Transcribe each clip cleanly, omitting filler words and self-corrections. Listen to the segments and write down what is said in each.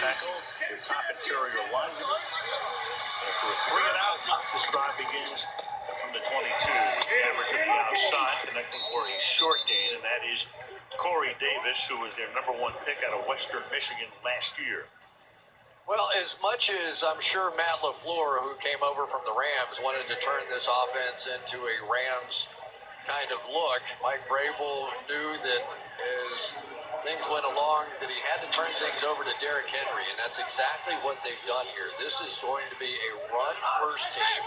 tackle, their top interior lineman. For a 3-and-out, this drive begins from the 22. Gabbert to the outside, connecting for a short gain, and that is Corey Davis, who was their #1 pick out of Western Michigan last year. Well, as much as I'm sure Matt LaFleur, who came over from the Rams, wanted to turn this offense into a Rams kind of look, Mike Vrabel knew that as things went along that he had to turn things over to Derrick Henry, and that's exactly what they've done here. This is going to be a run-first team,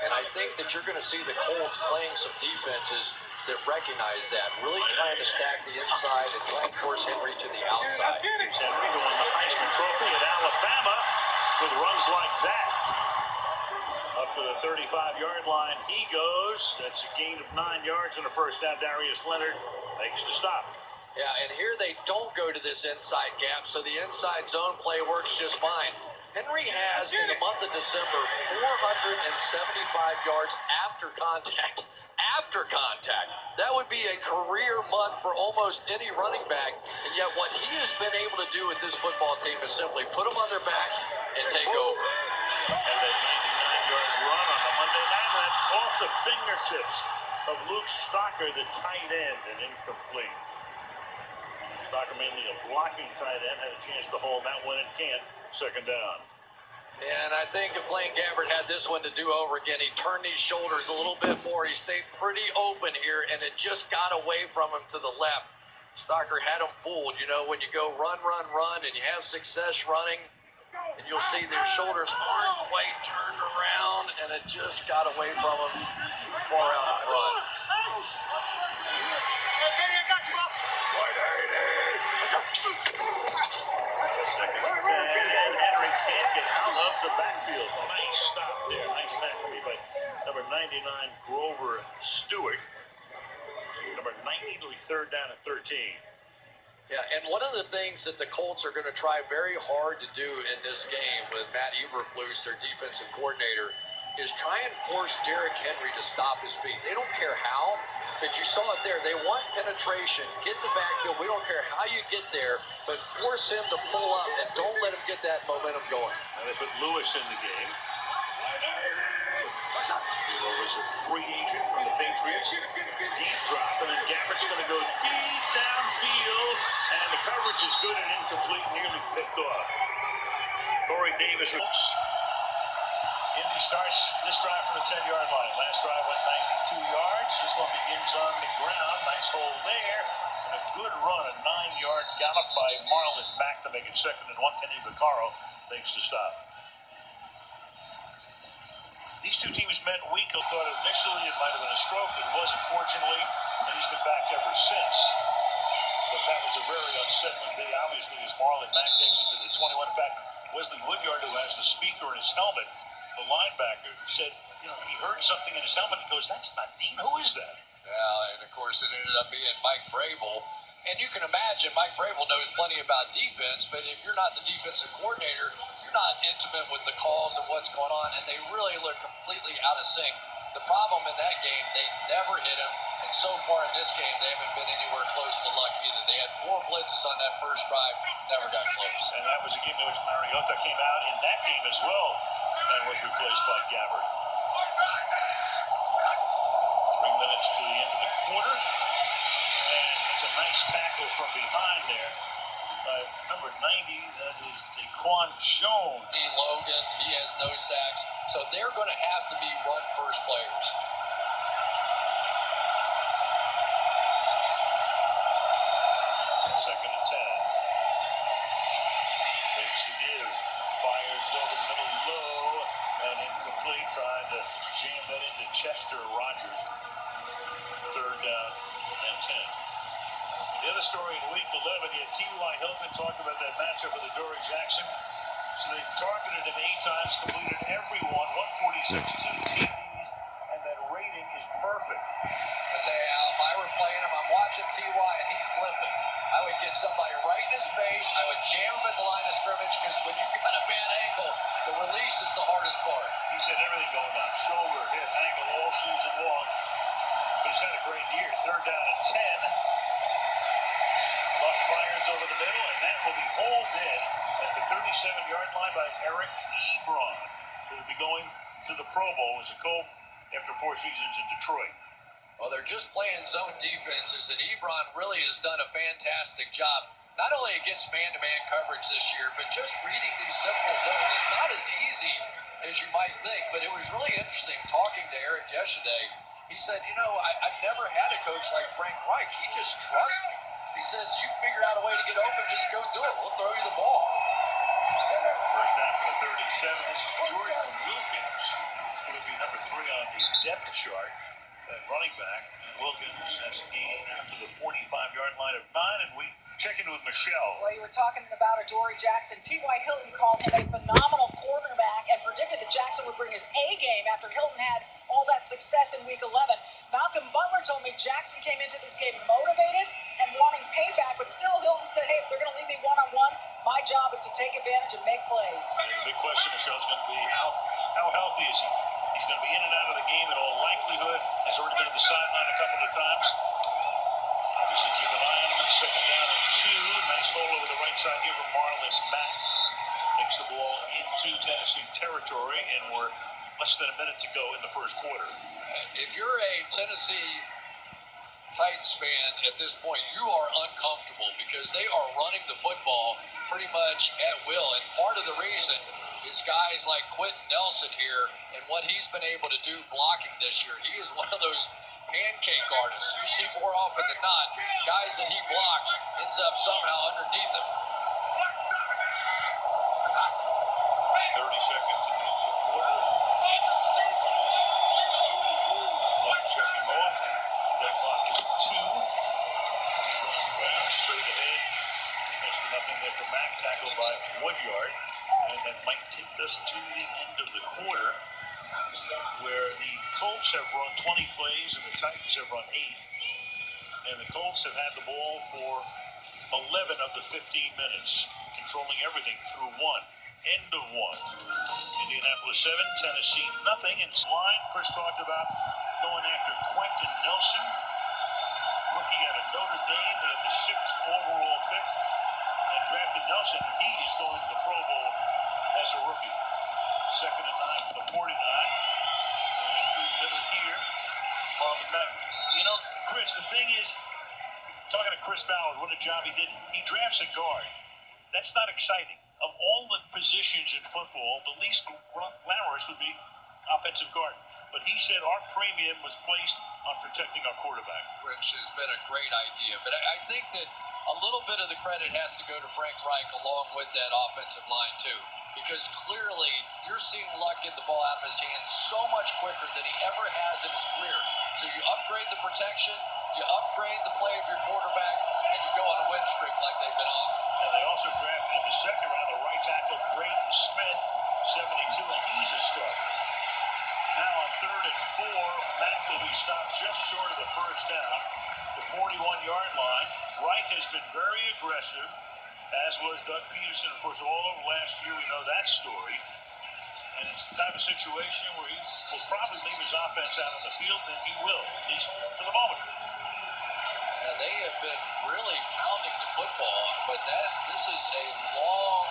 and I think that you're going to see the Colts playing some defenses that recognize that, really trying to stack the inside and try and force Henry to the outside. Here's Henry who won the Heisman Trophy at Alabama with runs like that. Up to the 35-yard line he goes. That's a gain of 9 yards and a first down. Darius Leonard makes the stop. Yeah, and here they don't go to this inside gap, so the inside zone play works just fine. Henry has, in the month of December, 475 yards after contact. After contact. That would be a career month for almost any running back, and yet what he has been able to do with this football team is simply put them on their back and take over. And that 99-yard run on the Monday night, that's off the fingertips of Luke Stocker, the tight end, and incomplete. Stocker, mainly a blocking tight end, had a chance to hold that one and can't. Second down. And I think if Blaine Gabbert had this one to do over again, he turned these shoulders a little bit more. He stayed pretty open here, and it just got away from him to the left. Stocker had him fooled. You know, when you go run, and you have success running, and you'll see their shoulders aren't quite turned around, and it just got away from him too far out in front. Second and 10, and Henry can't get out of the backfield. Nice stop there. Nice tackle by number 99, Grover Stewart. Number 90 to be third down and 13. Yeah, and one of the things that the Colts are going to try very hard to do in this game with Matt Eberflus, their defensive coordinator, is try and force Derrick Henry to stop his feet. They don't care how, but you saw it there. They want penetration, get the backfield. We don't care how you get there, but force him to pull up and don't let him get that momentum going. Now they put Lewis in the game. He was a free agent from the Patriots. Deep drop, and then Gabbert's going to go deep downfield, and the coverage is good and incomplete, nearly picked off. Corey Davis. Indy starts this drive from the 10-yard line. Last drive went 92 yards. This one begins on the ground. Nice hole there. And a good run, a 9-yard gallop by Marlin back to make it 2nd and 1. Kenny Vaccaro makes the stop. These two teams met week. I thought initially it might have been a stroke. It wasn't, fortunately, and he's been back ever since. But that was a very unsettling day, obviously, as Marlon Mack takes it to the 21. In fact, Wesley Woodyard, who has the speaker in his helmet, the linebacker, said, you know, he heard something in his helmet. He goes, "That's not Dean. Who is that?" Yeah, and of course it ended up being Mike Vrabel. And you can imagine Mike Vrabel knows plenty about defense, but if you're not the defensive coordinator, you're not intimate with the calls and what's going on, and they really look completely out of sync. The problem in that game, they never hit him, and so far in this game, they haven't been anywhere close to luck either. They had 4 blitzes on that first drive, never got close. And that was a game in which Mariota came out in that game as well and was replaced by Gabbert. 3 minutes to the end of the quarter, and it's a nice tackle from behind there. Number 90, that is Daquan Jones. Logan, he has no sacks, so they're going to have to be run-first players. Second and 10. Takes the give. Fires over the middle low and incomplete. Trying to jam that into Chester Rogers. Third down and 10. The other story in week 11, you had T.Y. Hilton talked about that matchup with Adoree Jackson. So they targeted him 8 times, completed every one, 146, 2 TDs, and that rating is perfect. I tell you, Al, if I were playing him, I'm watching T.Y. and he's limping. I would get somebody right in his face. I would jam him at the line of scrimmage because when you've got a bad ankle, the release is the hardest part. He's had everything going on, shoulder, hip, ankle all season long. But he's had a great year. Third down and 10. Luck fires over the middle, and that will be hauled in at the 36. 37-yard line by Eric Ebron, who will be going to the Pro Bowl as a Colt after 4 seasons in Detroit. Well, they're just playing zone defenses, and Ebron really has done a fantastic job, not only against man-to-man coverage this year, but just reading these simple zones. It's not as easy as you might think, but it was really interesting talking to Eric yesterday. He said, I've never had a coach like Frank Reich. He just trusts me. He says, you figure out a way to get open, just go do it. We'll throw you the ball. First down for the 37. This is Jordan Wilkins, who would be number 3 on the depth chart at running back. And Wilkins has gained out to the 45-yard line of 9, and we check in with Michelle. Well, you were talking about Adoree Jackson. T.Y. Hilton called him a phenomenal quarterback and predicted that Jackson would bring his A game after Hilton had all that success in Week 11. Malcolm Butler told me Jackson came into this game motivated and wanting payback, but still Hilton said, hey, if they're going to leave me one-on-one, my job is to take advantage and make plays. The big question, Michelle, is going to be how healthy is he? He's going to be in and out of the game in all likelihood. Has already been at the sideline a couple of times. Obviously, keep an eye on him. Second down and 2. Nice hole over the right side here from Marlon Mack. Takes the ball into Tennessee territory, and we're less than a minute to go in the first quarter. If you're a Tennessee Titans fan at this point, you are uncomfortable because they are running the football pretty much at will. And part of the reason is guys like Quentin Nelson here and what he's been able to do blocking this year. He is one of those pancake artists. You see more often than not, guys that he blocks ends up somehow underneath him. 30 seconds to the end of the quarter. One checking off. That clock is at 2. Going ground, straight ahead. Next to nothing there for Mack, tackled by Woodyard. And that might take us to the end of the quarter, where the Colts have run 20 plays and the Titans have run 8. And the Colts have had the ball for 11 of the 15 minutes, controlling everything through 1. End of 1. Indianapolis 7, Tennessee nothing. And line, Chris talked about going after Quentin Nelson, rookie out of Notre Dame. They had the 6th overall pick and drafted Nelson. He is going to the Pro Bowl as a rookie. Second and 9 for the 49. And through the middle here, Marlon Mack. Chris, the thing is, talking to Chris Ballard, what a job he did. He drafts a guard. That's not exciting. Of all the positions in football, the least glamorous would be offensive guard. But he said our premium was placed on protecting our quarterback. Which has been a great idea. But I think that a little bit of the credit has to go to Frank Reich along with that offensive line too. Because clearly you're seeing Luck get the ball out of his hands so much quicker than he ever has in his career. So you upgrade the protection, you upgrade the play of your quarterback, and you go on a win streak like they've been on. And they also drafted in the second round the right tackle Braden Smith, 72, and he's a starter. Now on 3rd and 4, Mack will be stopped just short of the first down, the 41-yard line. Reich has been very aggressive, as was Doug Peterson, of course, all over last year. We know that story. And it's the type of situation where he will probably leave his offense out on the field, and he will, at least for the moment. Now, they have been really pounding the football, but this is a long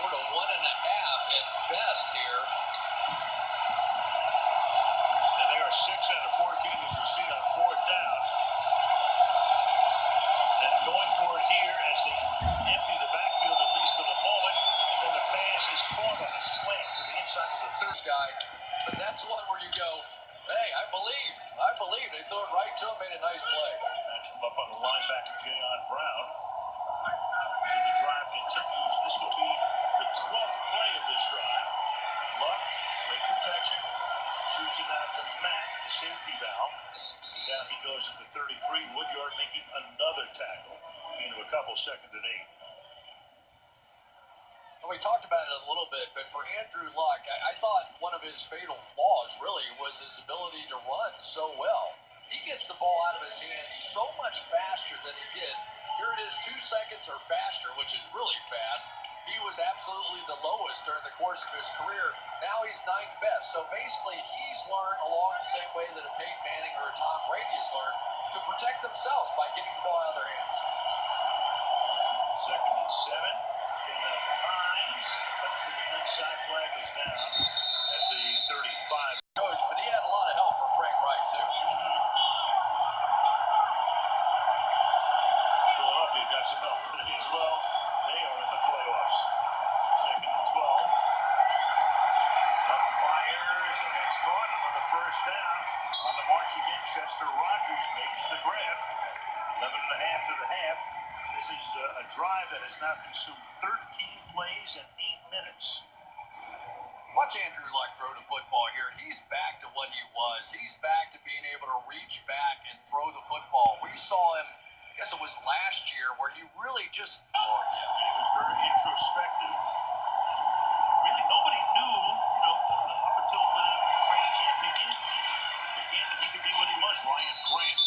sort of 1.5 at best here. And they are 6 out of 14, as you see, on 4th down. And going for it here as they empty the backfield, at least for the moment. And then the pass is caught on a slant to the inside of the third guy. But that's one where you go, hey, I believe. They threw it right to him, made a nice play. Match him up on the linebacker, Jayon Brown. So the drive continues. This will be the 12th play of this drive. Luck, great protection. Shoots it out to Mack, the safety valve. And down he goes at the 33. Woodyard making another tackle into a couple, 2nd and 8. We talked about it a little bit, but for Andrew Luck, I thought one of his fatal flaws really was his ability to run so well. He gets the ball out of his hands so much faster than he did. Here it is, 2 seconds or faster, which is really fast. He was absolutely the lowest during the course of his career. Now he's 9th best. So basically, he's learned along the same way that a Peyton Manning or a Tom Brady has learned to protect themselves by getting the ball out of their hands. 2nd and 7. Getting out behind. that has now consumed 13 plays in 8 minutes. Watch Andrew Luck throw the football here. He's back to what he was. He's back to being able to reach back and throw the football. We saw him, I guess it was last year, where he really just... He was very introspective. Really, nobody knew, up until the training camp began that he could be what he was, Ryan Grant.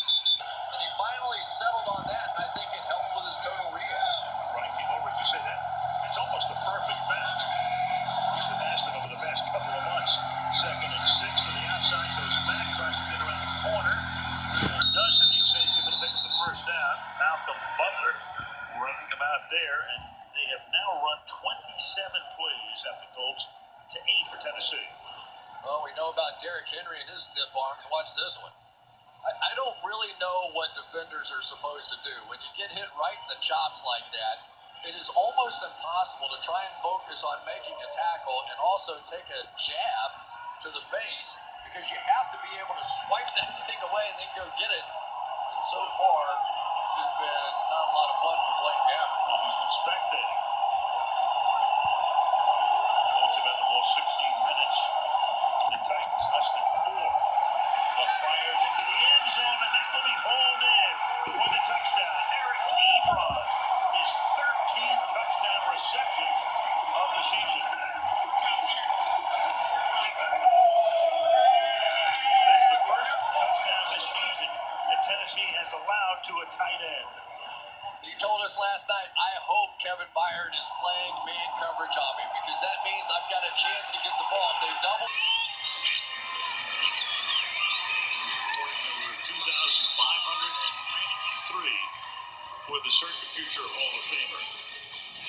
And he finally settled on that, and I think it helped with his total rehab. Ryan came over to say that it's almost a perfect match. At least it has been over the past couple of months. 2nd and 6 to the outside goes Mack, tries to get around the corner, and does to the extent he's able to pick up the first down. Malcolm Butler running him out there, and they have now run 27 plays at the Colts to 8 for Tennessee. Well, we know about Derrick Henry and his stiff arms. Watch this one. I don't really know what defenders are supposed to do. When you get hit right in the chops like that, it is almost impossible to try and focus on making a tackle and also take a jab to the face, because you have to be able to swipe that thing away and then go get it. And so far, this has been not a lot of fun for Blaine Gabbert. Oh, he's been spectating. Colts have had the ball 16 minutes. The Titans less than 4. Buck fires into the end zone, and that will be hauled in for the touchdown. Eric Ebron, his 13th touchdown reception of the season. That's the first touchdown this season that Tennessee has allowed to a tight end. He told us last night, I hope Kevin Byard is playing man coverage on me, because that means I've got a chance to get the ball. If they double... Point number 2,593 for the certain future Hall of Famer.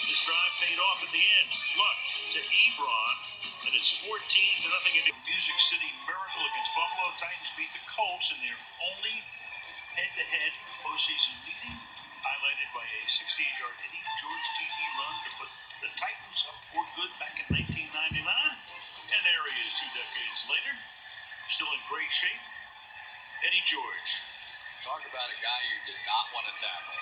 This drive paid off in the end. Luck to Ebron, and it's 14-0 in Music City Miracle against Buffalo. Titans beat the Colts in their only head-to-head postseason meeting, highlighted by a 68-yard Eddie George TD run to put the Titans up for good back in 1999. And there he is 2 decades later, still in great shape. Eddie George. Talk about a guy you did not want to tackle.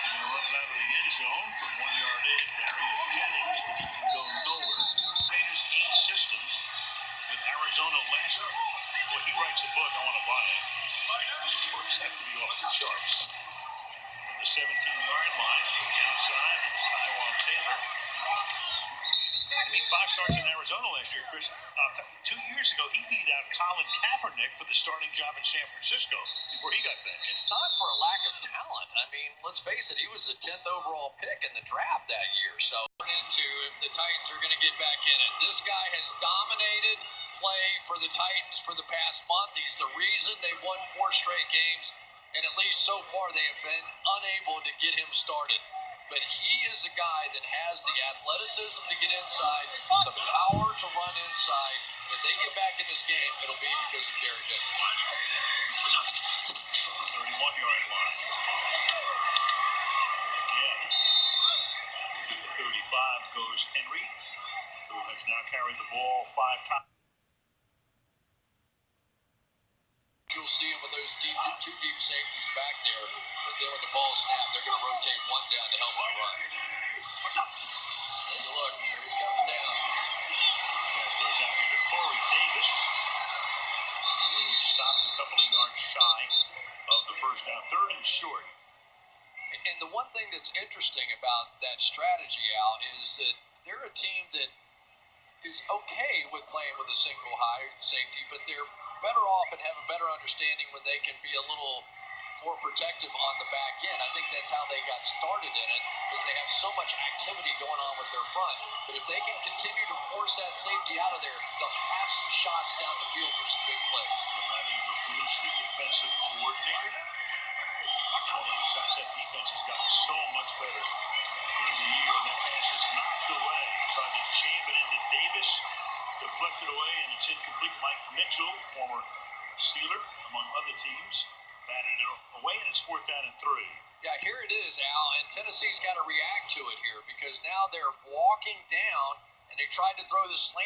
Going to run it out of the end zone from 1 yard in. Darius Jennings, but he can go nowhere. Raiders 8 systems with Arizona last year. Boy, he writes a book. I want to buy it. Stories have to be off the charts. From the 17-yard line to the outside, it's Tyrod Taylor. He made 5 starts in Arizona last year, Chris. 2 years ago, he beat out Colin Kaepernick for the starting job in San Francisco before he got benched. It's not for a lack of talent. I mean, let's face it, he was the 10th overall pick in the draft that year. So, into if the Titans are going to get back in it. This guy has dominated play for the Titans for the past month. He's the reason they've won 4 straight games, and at least so far they have been unable to get him started. But he is a guy that has the athleticism to get inside, the power to run inside. If they get back in this game, it'll be because of Derrick Henry. 31-yard line. Again, to the 35 goes Henry, who has now carried the ball 5 times. You'll see him with those 2 deep safeties back there. But then when the ball snapped, they're going to rotate one down to help him run. Take a look. Here he comes down. Pass goes out here to Corey Davis. He stopped a couple of yards shy of the first down. 3rd and short. And the one thing that's interesting about that strategy, Al, is that they're a team that is okay with playing with a single high safety, but they're better off and have a better understanding when they can be a little more protective on the back end. I think that's how they got started in it, because they have so much activity going on with their front. But if they can continue to force that safety out of there, they'll have some shots down the field for some big plays. Matt Eberflus, the defensive coordinator. The Sunset defense has gotten so much better through the year, and that pass is knocked away. Tried to jam it into Davis, deflected away, and it's incomplete. Mike Mitchell, former Steeler, among other teams, batted it away, and it's 4th down and 3. Yeah, here it is, Al, and Tennessee's got to react to it here, because now they're walking down, and they tried to throw the slant.